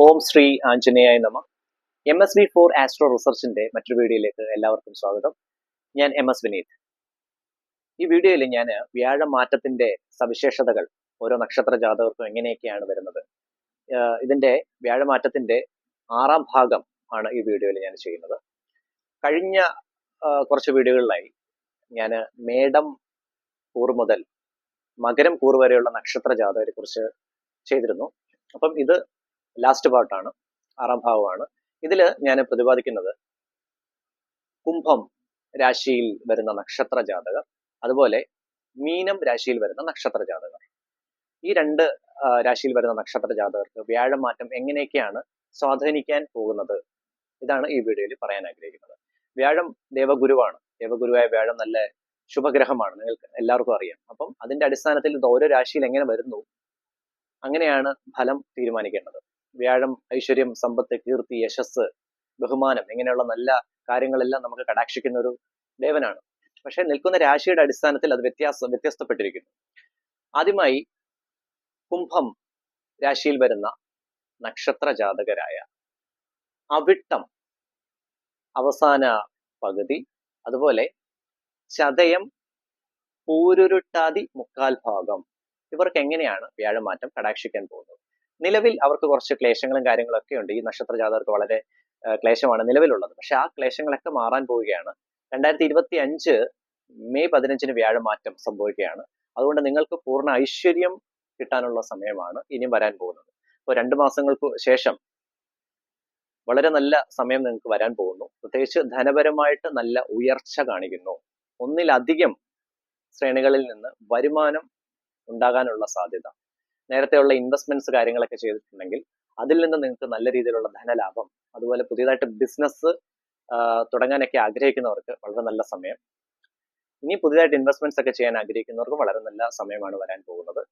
ഓം ശ്രീ ആഞ്ജനേയായ നമ. MSV4 astro റിസർച്ചിന്റെ മറ്റൊരു വീഡിയോയിലേക്ക് എല്ലാവർക്കും സ്വാഗതം. ഞാൻ MS വിനീത്. ഈ വീഡിയോയിൽ ഞാൻ വ്യാഴമാറ്റത്തിന്റെ സവിശേഷതകൾ ഓരോ നക്ഷത്ര ജാതകർക്കും എങ്ങനെയൊക്കെയാണ് വരുന്നത്, ഇതിന്റെ വ്യാഴമാറ്റത്തിന്റെ 6ാം ഭാഗം ആണ് ഈ വീഡിയോയിൽ ഞാൻ ചെയ്യുന്നത്. കഴിഞ്ഞ കുറച്ച് വീഡിയോകളിലായി ഞാൻ മേടം കൂർ മുതൽ മകരം കൂർ വരെയുള്ള നക്ഷത്ര ജാതകരെ കുറിച്ച് ചെയ്തിരുന്നു. അപ്പം ഇത് ലാസ്റ്റ് പാർട്ടാണ്, 6ാം ഭാഗമാണ്. ഇതിൽ ഞാൻ പ്രതിപാദിക്കുന്നത് കുംഭം രാശിയിൽ വരുന്ന നക്ഷത്ര ജാതകർ, അതുപോലെ മീനം രാശിയിൽ വരുന്ന നക്ഷത്ര ജാതകർ. ഈ രണ്ട് രാശിയിൽ വരുന്ന നക്ഷത്ര ജാതകർക്ക് വ്യാഴമാറ്റം എങ്ങനെയൊക്കെയാണ് സ്വാധീനിക്കാൻ പോകുന്നത്, ഇതാണ് ഈ വീഡിയോയിൽ പറയാൻ ആഗ്രഹിക്കുന്നത്. വ്യാഴം ദേവഗുരുവാണ്. ദേവഗുരുവായ വ്യാഴം നല്ല ശുഭഗ്രഹമാണ്, നിങ്ങൾക്ക് എല്ലാവർക്കും അറിയാം. അപ്പം അതിന്റെ അടിസ്ഥാനത്തിൽ ഇത് ഓരോ രാശിയിൽ എങ്ങനെ വരുന്നു, അങ്ങനെയാണ് ഫലം തീരുമാനിക്കേണ്ടത്. വ്യാഴം ഐശ്വര്യം, സമ്പത്ത്, കീർത്തി, യശസ്, ബഹുമാനം ഇങ്ങനെയുള്ള നല്ല കാര്യങ്ങളെല്ലാം നമുക്ക് കടാക്ഷിക്കുന്ന ഒരു ദേവനാണ്. പക്ഷെ നിൽക്കുന്ന രാശിയുടെ അടിസ്ഥാനത്തിൽ അത് വ്യത്യസ്തപ്പെട്ടിരിക്കുന്നു. ആദ്യമായി കുംഭം രാശിയിൽ വരുന്ന നക്ഷത്ര ജാതകരായ അവിട്ടം അവസാന പകുതി, അതുപോലെ ചതയം, പൂരുരുട്ടാതി മുക്കാൽ ഭാഗം, ഇവർക്ക് എങ്ങനെയാണ് വ്യാഴമാറ്റം കടാക്ഷിക്കാൻ പോകുന്നത്? നിലവിൽ അവർക്ക് കുറച്ച് ക്ലേശങ്ങളും കാര്യങ്ങളൊക്കെ ഉണ്ട്. ഈ നക്ഷത്ര ജാതകർക്ക് വളരെ ക്ലേശമാണ് നിലവിലുള്ളത്. പക്ഷെ ആ ക്ലേശങ്ങളൊക്കെ മാറാൻ പോവുകയാണ്. 2025 മെയ് 15 വ്യാഴമാറ്റം സംഭവിക്കുകയാണ്. അതുകൊണ്ട് നിങ്ങൾക്ക് പൂർണ്ണ ഐശ്വര്യം കിട്ടാനുള്ള സമയമാണ് ഇനി വരാൻ പോകുന്നത്. ഇപ്പോൾ 2 മാസങ്ങൾക്ക് ശേഷം വളരെ നല്ല സമയം നിങ്ങൾക്ക് വരാൻ പോകുന്നു. പ്രത്യേകിച്ച് ധനപരമായിട്ട് നല്ല ഉയർച്ച കാണിക്കുന്നു. ഒന്നിലധികം ശ്രേണികളിൽ നിന്ന് വരുമാനം ഉണ്ടാകാനുള്ള സാധ്യത. നേരത്തെയുള്ള ഇൻവെസ്റ്റ്മെന്റ്സ് കാര്യങ്ങളൊക്കെ ചെയ്തിട്ടുണ്ടെങ്കിൽ അതിൽ നിന്ന് നിങ്ങൾക്ക് നല്ല രീതിയിലുള്ള ധനലാഭം, അതുപോലെ പുതിയതായിട്ട് ബിസിനസ് തുടങ്ങാനൊക്കെ ആഗ്രഹിക്കുന്നവർക്ക് വളരെ നല്ല സമയം. ഇനി പുതിയതായിട്ട് ഇൻവെസ്റ്റ്മെന്റ്സ് ഒക്കെ ചെയ്യാൻ ആഗ്രഹിക്കുന്നവർക്ക് വളരെ നല്ല സമയമാണ് വരാൻ പോകുന്നത്.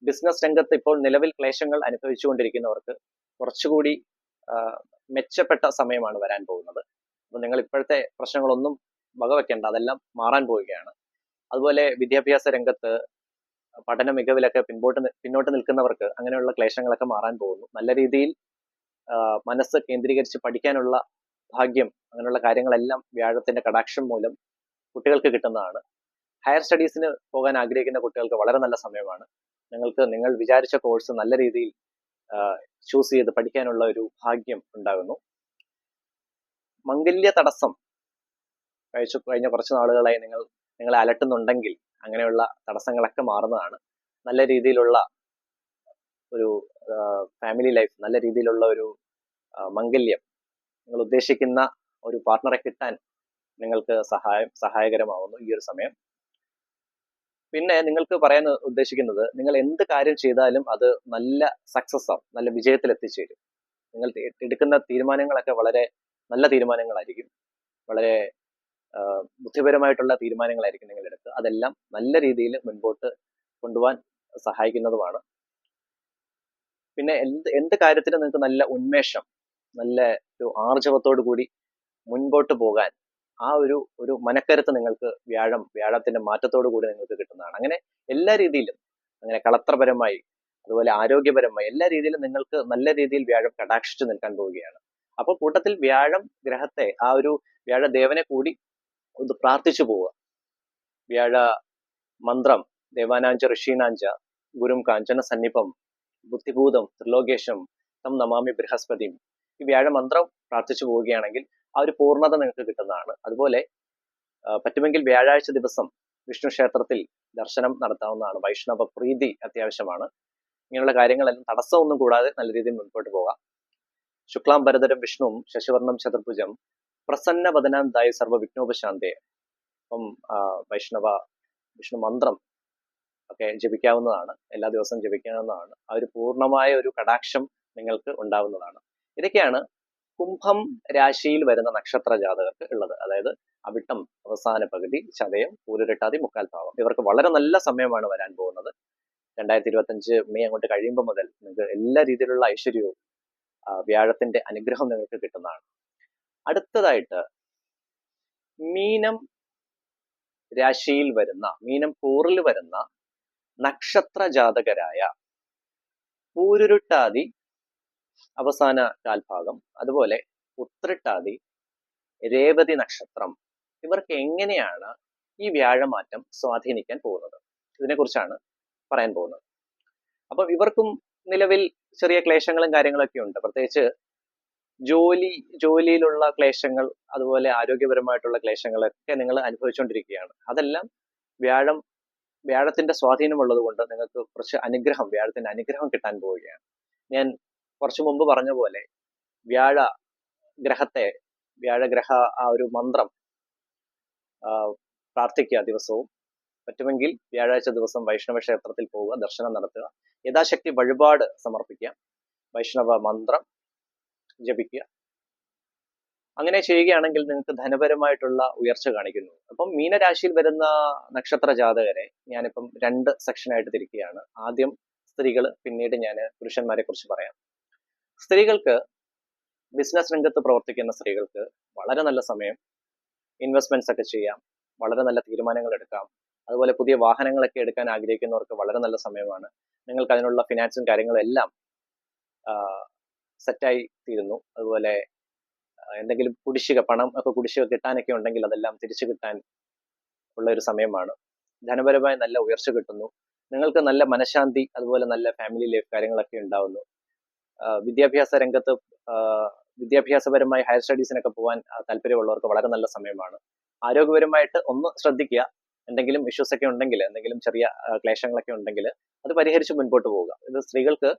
ബിസിനസ് രംഗത്ത് ഇപ്പോൾ നിലവിൽ ക്ലേശങ്ങൾ അനുഭവിച്ചുകൊണ്ടിരിക്കുന്നവർക്ക് കുറച്ചുകൂടി മെച്ചപ്പെട്ട സമയമാണ് വരാൻ പോകുന്നത്. അപ്പോൾ നിങ്ങൾ ഇപ്പോഴത്തെ പ്രശ്നങ്ങളൊന്നും വകവെക്കേണ്ട, അതെല്ലാം മാറാൻ പോവുകയാണ്. അതുപോലെ വിദ്യാഭ്യാസ രംഗത്ത് പഠന മികവിലൊക്കെ പിന്നോട്ട് നിൽക്കുന്നവർക്ക് അങ്ങനെയുള്ള ക്ലേശങ്ങളൊക്കെ മാറാൻ പോകുന്നു. നല്ല രീതിയിൽ മനസ്സ് കേന്ദ്രീകരിച്ച് പഠിക്കാനുള്ള ഭാഗ്യം, അങ്ങനെയുള്ള കാര്യങ്ങളെല്ലാം വ്യാഴത്തിന്റെ കടാക്ഷം മൂലം കുട്ടികൾക്ക് കിട്ടുന്നതാണ്. ഹയർ സ്റ്റഡീസിന് പോകാൻ ആഗ്രഹിക്കുന്ന കുട്ടികൾക്ക് വളരെ നല്ല സമയമാണ്. നിങ്ങൾ വിചാരിച്ച കോഴ്സ് നല്ല രീതിയിൽ ചൂസ് ചെയ്ത് പഠിക്കാനുള്ള ഒരു ഭാഗ്യം ഉണ്ടാകുന്നു. മംഗല്യ തടസ്സം കഴിഞ്ഞ കുറച്ച് നാളുകളായി നിങ്ങളെ അലട്ടുന്നുണ്ടെങ്കിൽ അങ്ങനെയുള്ള തടസ്സങ്ങളൊക്കെ മാറുന്നതാണ്. നല്ല രീതിയിലുള്ള ഒരു ഫാമിലി ലൈഫ്, നല്ല രീതിയിലുള്ള ഒരു മംഗല്യം, നിങ്ങൾ ഉദ്ദേശിക്കുന്ന ഒരു പാർട്ട്ണറെ കിട്ടാൻ നിങ്ങൾക്ക് സഹായകരമാവുന്നു ഈ ഒരു സമയം. പിന്നെ നിങ്ങൾക്ക് പറയാൻ ഉദ്ദേശിക്കുന്നത്, നിങ്ങൾ എന്ത് കാര്യം ചെയ്താലും അത് നല്ല സക്സസ് ആവും, നല്ല വിജയത്തിൽ എത്തിച്ചേരും. നിങ്ങൾ എടുക്കുന്ന തീരുമാനങ്ങളൊക്കെ വളരെ നല്ല തീരുമാനങ്ങളായിരിക്കും, വളരെ ബുദ്ധിപരമായിട്ടുള്ള തീരുമാനങ്ങളായിരിക്കും നിങ്ങൾ എടുക്കുക. അതെല്ലാം നല്ല രീതിയിൽ മുൻപോട്ട് കൊണ്ടുപോകാൻ സഹായിക്കുന്നതുമാണ്. പിന്നെ എന്ത് കാര്യത്തിലും നിങ്ങൾക്ക് നല്ല ഉന്മേഷം, നല്ല ഒരു ആർജവത്തോടു കൂടി മുൻപോട്ട് പോകാൻ ആ ഒരു മനക്കരുത്ത് നിങ്ങൾക്ക് വ്യാഴത്തിന്റെ മാറ്റത്തോടു കൂടി നിങ്ങൾക്ക് കിട്ടുന്നതാണ്. അങ്ങനെ എല്ലാ രീതിയിലും, അങ്ങനെ കളത്രപരമായി, അതുപോലെ ആരോഗ്യപരമായി എല്ലാ രീതിയിലും നിങ്ങൾക്ക് നല്ല രീതിയിൽ വ്യാഴം കടാക്ഷിച്ചു നിൽക്കാൻ പോവുകയാണ്. അപ്പോൾ കൂട്ടത്തിൽ വ്യാഴം ഗ്രഹത്തെ, ആ ഒരു വ്യാഴദേവനെ കൂടി ഒന്ന് പ്രാർത്ഥിച്ചു പോവുക. വ്യാഴ മന്ത്രം ദേവാനാഞ്ച ഋഷീനാഞ്ച ഗുരും കാഞ്ചന സന്നിപം ബുദ്ധിഭൂതം ത്രിലോകേശം തം നമാമി ബൃഹസ്പതിം, ഈ വ്യാഴമന്ത്രം പ്രാർത്ഥിച്ചു പോവുകയാണെങ്കിൽ ആ ഒരു പൂർണ്ണത നിങ്ങൾക്ക് കിട്ടുന്നതാണ്. അതുപോലെ പറ്റുമെങ്കിൽ വ്യാഴാഴ്ച ദിവസം വിഷ്ണു ക്ഷേത്രത്തിൽ ദർശനം നടത്താവുന്നതാണ്. വൈഷ്ണവ പ്രീതി അത്യാവശ്യമാണ്. ഇങ്ങനെയുള്ള കാര്യങ്ങളെല്ലാം തടസ്സമൊന്നും കൂടാതെ നല്ല രീതിയിൽ മുൻപോട്ട് പോകാം. ശുക്ലാം ഭരതരം വിഷ്ണുവും ശശിവർണം ചതുർഭുജം പ്രസന്ന വദനാന്തായ സർവ്വ വിഘ്നോപശാന്തേ. അപ്പം വിഷ്ണു മന്ത്രം ഒക്കെ ജപിക്കാവുന്നതാണ്, എല്ലാ ദിവസവും ജപിക്കാവുന്നതാണ്. ആ ഒരു പൂർണ്ണമായ ഒരു കടാക്ഷം നിങ്ങൾക്ക് ഉണ്ടാവുന്നതാണ്. ഇതൊക്കെയാണ് കുംഭം രാശിയിൽ വരുന്ന നക്ഷത്ര ജാതകർക്ക് ഉള്ളത്. അതായത് അവിട്ടം അവസാന പകുതി, ചതയം, പൂരുരുട്ടാതി മുക്കാൽ ഭാഗം. ഇവർക്ക് വളരെ നല്ല സമയമാണ് വരാൻ പോകുന്നത്. 2025 മെയ് അങ്ങോട്ട് കഴിയുമ്പോൾ മുതൽ നിങ്ങൾക്ക് എല്ലാ രീതിയിലുള്ള ഐശ്വര്യവും വ്യാഴത്തിന്റെ അനുഗ്രഹം നിങ്ങൾക്ക് കിട്ടുന്നതാണ്. അടുത്തതായിട്ട് മീനം രാശിയിൽ വരുന്ന, മീനം കൂറിൽ വരുന്ന നക്ഷത്ര ജാതകരായ പൂരുരുട്ടാതി അവസാന കാൽഭാഗം, അതുപോലെ ഉത്രട്ടാതി, രേവതി നക്ഷത്രം, ഇവർക്ക് എങ്ങനെയാണ് ഈ വ്യാഴമാറ്റം സ്വാധീനിക്കാൻ പോകുന്നത്, ഇതിനെക്കുറിച്ചാണ് പറയാൻ പോകുന്നത്. അപ്പം ഇവർക്കും നിലവിൽ ചെറിയ ക്ലേശങ്ങളും കാര്യങ്ങളൊക്കെ ഉണ്ട്. പ്രത്യേകിച്ച് ജോലിയിലുള്ള ക്ലേശങ്ങൾ, അതുപോലെ ആരോഗ്യപരമായിട്ടുള്ള ക്ലേശങ്ങളൊക്കെ നിങ്ങൾ അനുഭവിച്ചുകൊണ്ടിരിക്കുകയാണ്. അതെല്ലാം വ്യാഴത്തിന്റെ സ്വാധീനമുള്ളത് കൊണ്ട് നിങ്ങൾക്ക് കുറച്ച് വ്യാഴത്തിന്റെ അനുഗ്രഹം കിട്ടാൻ പോവുകയാണ്. ഞാൻ കുറച്ചു മുമ്പ് പറഞ്ഞ പോലെ വ്യാഴഗ്രഹ ആ ഒരു മന്ത്രം പ്രാർത്ഥിക്കുക ദിവസവും. പറ്റുമെങ്കിൽ വ്യാഴാഴ്ച ദിവസം വൈഷ്ണവ ക്ഷേത്രത്തിൽ പോവുക, ദർശനം നടത്തുക, യഥാശക്തി വഴിപാട് സമർപ്പിക്കുക, വൈഷ്ണവ മന്ത്രം ജപിക്കുക. അങ്ങനെ ചെയ്യുകയാണെങ്കിൽ നിങ്ങൾക്ക് ധനപരമായിട്ടുള്ള ഉയർച്ച കാണിക്കുന്നു. അപ്പം മീനരാശിയിൽ വരുന്ന നക്ഷത്ര ജാതകരെ ഞാനിപ്പം 2 സെക്ഷനായിട്ട് തിരിക്കുകയാണ്. ആദ്യം സ്ത്രീകൾ, പിന്നീട് ഞാൻ പുരുഷന്മാരെ കുറിച്ച് പറയാം. സ്ത്രീകൾക്ക്, ബിസിനസ് രംഗത്ത് പ്രവർത്തിക്കുന്ന സ്ത്രീകൾക്ക് വളരെ നല്ല സമയം. ഇൻവെസ്റ്റ്മെന്റ്സ് ഒക്കെ ചെയ്യാം, വളരെ നല്ല തീരുമാനങ്ങൾ എടുക്കാം. അതുപോലെ പുതിയ വാഹനങ്ങളൊക്കെ എടുക്കാൻ ആഗ്രഹിക്കുന്നവർക്ക് വളരെ നല്ല സമയമാണ്. നിങ്ങൾക്ക് അതിനുള്ള ഫിനാൻസും കാര്യങ്ങളും എല്ലാം സെറ്റായി തീരുന്നു. അതുപോലെ എന്തെങ്കിലും പണം ഒക്കെ കുടിശ്ശിക കിട്ടാനൊക്കെ ഉണ്ടെങ്കിൽ അതെല്ലാം തിരിച്ചു കിട്ടാൻ ഉള്ള ഒരു സമയമാണ്. ധനപരമായി നല്ല ഉയർച്ച കിട്ടുന്നു. നിങ്ങൾക്ക് നല്ല മനഃശാന്തി, അതുപോലെ നല്ല ഫാമിലി ലൈഫ് കാര്യങ്ങളൊക്കെ ഉണ്ടാവുന്നു. വിദ്യാഭ്യാസ രംഗത്ത് വിദ്യാഭ്യാസപരമായി ഹയർ സ്റ്റഡീസിനൊക്കെ പോകാൻ താല്പര്യമുള്ളവർക്ക് വളരെ നല്ല സമയമാണ്. ആരോഗ്യപരമായിട്ട് ഒന്ന് ശ്രദ്ധിക്കുക. എന്തെങ്കിലും ഇഷ്യൂസ് ഒക്കെ ഉണ്ടെങ്കിൽ, എന്തെങ്കിലും ചെറിയ ക്ലേശങ്ങളൊക്കെ ഉണ്ടെങ്കിൽ അത് പരിഹരിച്ച് മുൻപോട്ട് പോവുക. ഇത് സ്ത്രീകൾക്ക്,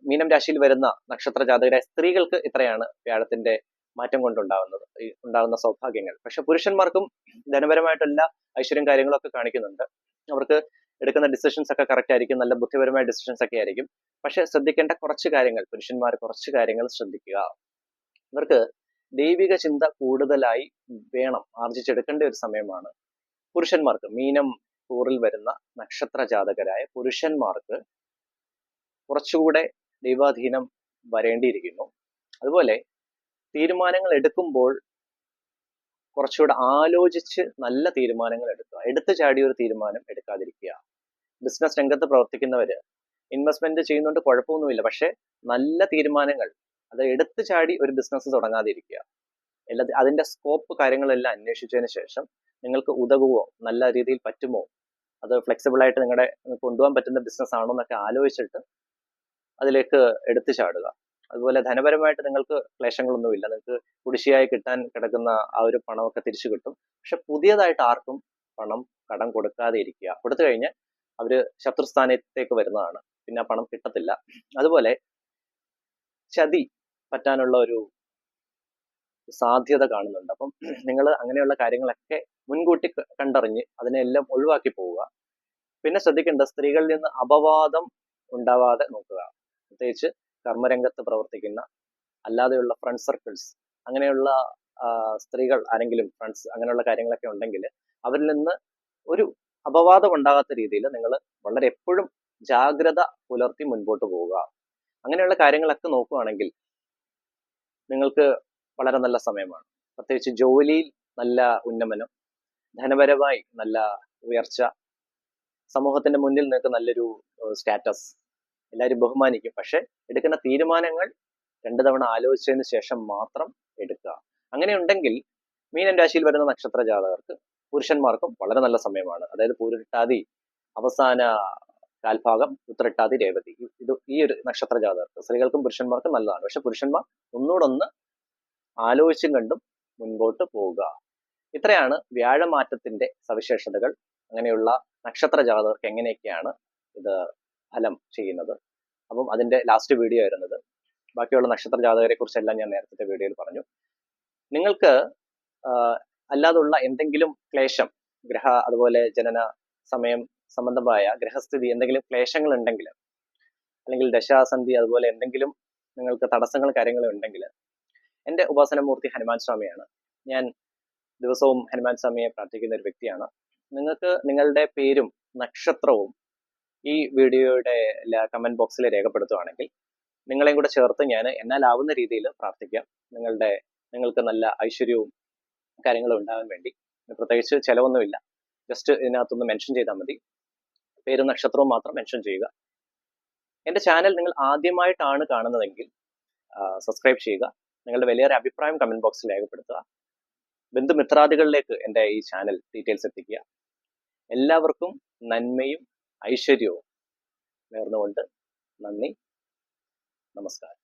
മീനം രാശിയിൽ വരുന്ന നക്ഷത്ര ജാതകരായ സ്ത്രീകൾക്ക് ഇത്രയാണ് വ്യാഴത്തിന്റെ മാറ്റം കൊണ്ടുണ്ടാകുന്ന സൗഭാഗ്യങ്ങൾ. പക്ഷെ പുരുഷന്മാർക്കും ധനപരമായിട്ടെല്ലാ ഐശ്വര്യം കാര്യങ്ങളൊക്കെ കാണിക്കുന്നുണ്ട്. അവർക്ക് എടുക്കുന്ന ഡിസിഷൻസ് ഒക്കെ കറക്റ്റ് ആയിരിക്കും, നല്ല ബുദ്ധിപരമായ ഡിസിഷൻസ് ഒക്കെ ആയിരിക്കും. പക്ഷെ ശ്രദ്ധിക്കേണ്ട പുരുഷന്മാർ കുറച്ച് കാര്യങ്ങൾ ശ്രദ്ധിക്കുക. ഇവർക്ക് ദൈവിക ചിന്ത കൂടുതലായി വേണം, ആർജിച്ചെടുക്കേണ്ട ഒരു സമയമാണ്. പുരുഷന്മാർക്ക്, മീനം കൂറിൽ വരുന്ന നക്ഷത്ര ജാതകരായ പുരുഷന്മാർക്ക് കുറച്ചുകൂടെ ദൈവാധീനം വരേണ്ടിയിരിക്കുന്നു. അതുപോലെ തീരുമാനങ്ങൾ എടുക്കുമ്പോൾ കുറച്ചുകൂടെ ആലോചിച്ച് നല്ല തീരുമാനങ്ങൾ എടുക്കുക. എടുത്തു ചാടിയ ഒരു തീരുമാനം എടുക്കാതിരിക്കുക. ബിസിനസ് രംഗത്ത് പ്രവർത്തിക്കുന്നവര് ഇൻവെസ്റ്റ്മെന്റ് ചെയ്യുന്നുണ്ട്, കുഴപ്പമൊന്നുമില്ല. പക്ഷെ നല്ല തീരുമാനങ്ങൾ, അത് എടുത്തു ചാടി ഒരു ബിസിനസ് തുടങ്ങാതിരിക്കുക. അതിന്റെ സ്കോപ്പ് കാര്യങ്ങളെല്ലാം അന്വേഷിച്ചതിന് ശേഷം നിങ്ങൾക്ക് ഉതകുമോ, നല്ല രീതിയിൽ പറ്റുമോ, അത് ഫ്ലെക്സിബിൾ ആയിട്ട് നിങ്ങളുടെ കൊണ്ടുപോകാൻ പറ്റുന്ന ബിസിനസ് ആണോ എന്നൊക്കെ ആലോചിച്ചിട്ട് അതിലേക്ക് എടുത്തു ചാടുക. അതുപോലെ ധനപരമായിട്ട് നിങ്ങൾക്ക് ക്ലേശങ്ങളൊന്നുമില്ല. നിങ്ങൾക്ക് കുടിശ്ശിയായി കിട്ടാൻ കിടക്കുന്ന ആ ഒരു പണമൊക്കെ തിരിച്ചു കിട്ടും. പക്ഷെ പുതിയതായിട്ട് ആർക്കും കടം കൊടുക്കാതെ ഇരിക്കുക. കൊടുത്തു കഴിഞ്ഞാൽ അവര് ശത്രുസ്ഥാനത്തേക്ക് വരുന്നതാണ്, പിന്നെ ആ പണം കിട്ടത്തില്ല. അതുപോലെ ചതി പറ്റാനുള്ള ഒരു സാധ്യത കാണുന്നുണ്ട്. അപ്പം നിങ്ങൾ അങ്ങനെയുള്ള കാര്യങ്ങളൊക്കെ മുൻകൂട്ടി കണ്ടറിഞ്ഞ് അതിനെല്ലാം ഒഴിവാക്കി പോവുക. പിന്നെ ശ്രദ്ധിക്കേണ്ട, സ്ത്രീകളിൽ നിന്ന് അപവാദം ഉണ്ടാവാതെ നോക്കുക. പ്രത്യേകിച്ച് കർമ്മരംഗത്ത് പ്രവർത്തിക്കുന്ന, അല്ലാതെയുള്ള ഫ്രണ്ട് സർക്കിൾസ്, അങ്ങനെയുള്ള സ്ത്രീകൾ ആരെങ്കിലും ഫ്രണ്ട്സ് അങ്ങനെയുള്ള കാര്യങ്ങളൊക്കെ ഉണ്ടെങ്കിൽ അവരിൽ നിന്ന് ഒരു അപവാദം ഉണ്ടാകാത്ത രീതിയിൽ നിങ്ങൾ വളരെ എപ്പോഴും ജാഗ്രത പുലർത്തി മുൻപോട്ട് പോവുക. അങ്ങനെയുള്ള കാര്യങ്ങളൊക്കെ നോക്കുകയാണെങ്കിൽ നിങ്ങൾക്ക് വളരെ നല്ല സമയമാണ്. പ്രത്യേകിച്ച് ജോലിയിൽ നല്ല ഉന്നമനം, ധനപരമായി നല്ല ഉയർച്ച, സമൂഹത്തിന്റെ മുന്നിൽ നിങ്ങൾക്ക് നല്ലൊരു സ്റ്റാറ്റസ്, എല്ലാവരും ബഹുമാനിക്കും. പക്ഷെ എടുക്കുന്ന തീരുമാനങ്ങൾ 2 തവണ ആലോചിച്ചതിന് ശേഷം മാത്രം എടുക്കുക. അങ്ങനെയുണ്ടെങ്കിൽ മീനൻ രാശിയിൽ വരുന്ന നക്ഷത്ര ജാതകർക്ക്, പുരുഷന്മാർക്കും വളരെ നല്ല സമയമാണ്. അതായത് പൂരിട്ടാതി അവസാന കാൽഭാഗം, ഉത്രട്ടാതി, രേവതി, ഈ ഒരു നക്ഷത്ര ജാതകർക്ക്, സ്ത്രീകൾക്കും പുരുഷന്മാർക്കും നല്ലതാണ്. പക്ഷെ പുരുഷന്മാർ ഒന്നുകൂടെ ആലോചിച്ചും കണ്ടും മുൻപോട്ട് പോവുക. ഇത്രയാണ് വ്യാഴമാറ്റത്തിന്റെ സവിശേഷതകൾ. അങ്ങനെയുള്ള നക്ഷത്ര ജാതകർക്ക് എങ്ങനെയൊക്കെയാണ് ഇത് ഫലം ചെയ്യുന്നത്. അപ്പം അതിന്റെ ലാസ്റ്റ് വീഡിയോ ആയിരുന്നത്. ബാക്കിയുള്ള നക്ഷത്ര ജാതകരെ കുറിച്ചെല്ലാം ഞാൻ നേരത്തെ വീഡിയോയിൽ പറഞ്ഞു. നിങ്ങൾക്ക് അല്ലാതുള്ള എന്തെങ്കിലും ക്ലേശം, അതുപോലെ ജനന സമയം സംബന്ധമായ ഗ്രഹസ്ഥിതി എന്തെങ്കിലും ക്ലേശങ്ങൾ ഉണ്ടെങ്കിൽ, അല്ലെങ്കിൽ ദശാസന്ധി, അതുപോലെ എന്തെങ്കിലും നിങ്ങൾക്ക് തടസ്സങ്ങൾ കാര്യങ്ങൾ ഉണ്ടെങ്കിൽ, എൻ്റെ ഉപാസനമൂർത്തി ഹനുമാൻ സ്വാമിയാണ്. ഞാൻ ദിവസവും ഹനുമാൻ സ്വാമിയെ പ്രാർത്ഥിക്കുന്ന ഒരു വ്യക്തിയാണ്. നിങ്ങൾക്ക് നിങ്ങളുടെ പേരും നക്ഷത്രവും ഈ വീഡിയോയുടെ കമന്റ് ബോക്സിൽ രേഖപ്പെടുത്തുകയാണെങ്കിൽ നിങ്ങളെയും കൂടെ ചേർത്ത് ഞാൻ എന്നാലാവുന്ന രീതിയിൽ പ്രാർത്ഥിക്കാം. നിങ്ങൾക്ക് നല്ല ഐശ്വര്യവും കാര്യങ്ങളും ഉണ്ടാകാൻ വേണ്ടി. പ്രത്യേകിച്ച് ചിലവൊന്നുമില്ല, ജസ്റ്റ് ഇതിനകത്തൊന്ന് മെൻഷൻ ചെയ്താൽ മതി. പേരും നക്ഷത്രവും മാത്രം മെൻഷൻ ചെയ്യുക. എൻ്റെ ചാനൽ നിങ്ങൾ ആദ്യമായിട്ടാണ് കാണുന്നതെങ്കിൽ സബ്സ്ക്രൈബ് ചെയ്യുക. നിങ്ങളുടെ വലിയൊരു അഭിപ്രായം കമന്റ് ബോക്സിൽ രേഖപ്പെടുത്തുക. ബന്ധുമിത്രാദികളിലേക്ക് എൻ്റെ ഈ ചാനൽ ഡീറ്റെയിൽസ് എത്തിക്കുക. എല്ലാവർക്കും നന്മയും ഐശ്വര്യവും നേർന്നുകൊണ്ട് നന്ദി, നമസ്കാരം.